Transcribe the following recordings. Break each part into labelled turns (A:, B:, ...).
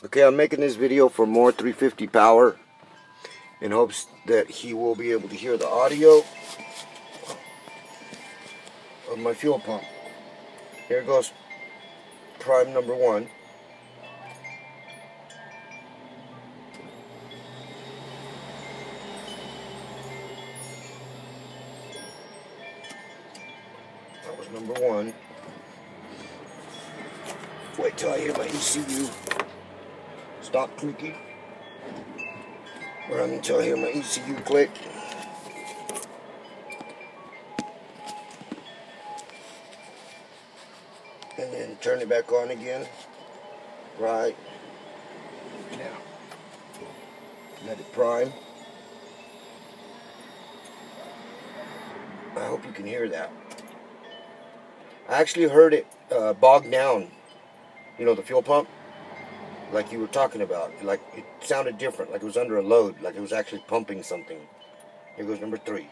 A: Okay, I'm making this video for more 350 power in hopes that he will be able to hear the audio of my fuel pump. Here goes prime number 1. That was number 1. Wait till I hear my ECU stop clicking. Run until I hear my ECU click. And then turn it back on again. Right. Now, let it prime. I hope you can hear that. I actually heard it bogged down. You know, the fuel pump? Like you were talking about. Like it sounded different. Like it was under a load. Like it was actually pumping something. Here goes number 3.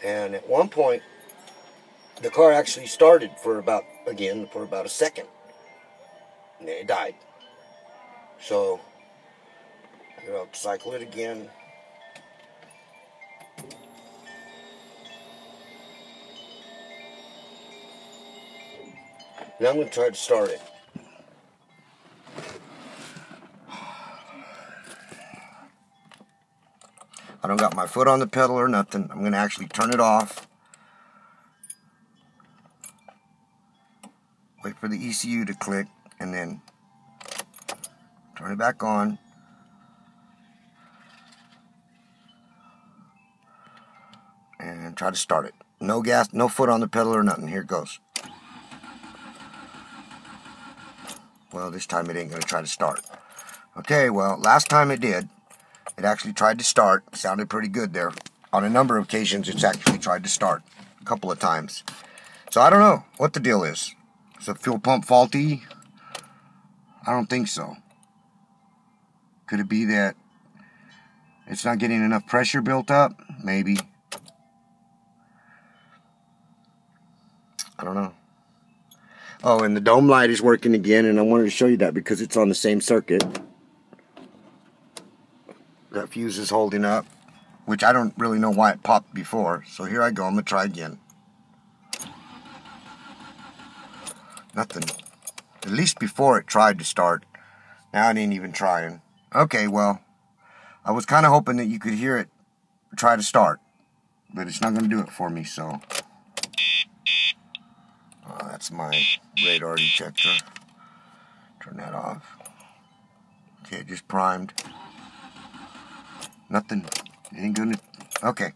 A: And at one point, the car actually started for about a second. And then it died. So, here I'll cycle it again. Now I'm going to try to start it. I don't got my foot on the pedal or nothing. I'm going to actually turn it off. Wait for the ECU to click and then turn it back on. And try to start it. No gas, no foot on the pedal or nothing. Here it goes. Well, this time it ain't going to try to start. Okay, well, last time it did. It actually tried to start. Sounded pretty good there. On a number of occasions, it's actually tried to start. A couple of times. So I don't know what the deal is. Is the fuel pump faulty? I don't think so. Could it be that it's not getting enough pressure built up? Maybe. I don't know. Oh, and the dome light is working again, and I wanted to show you that because it's on the same circuit. That fuse is holding up, which I don't really know why it popped before. So here I go. I'm going to try again. Nothing. At least before it tried to start. Now it ain't even trying. Okay, well, I was kind of hoping that you could hear it try to start. But it's not going to do it for me, so... that's my radar detector. Turn that off. Okay, it just primed. Nothing. It ain't gonna... Okay.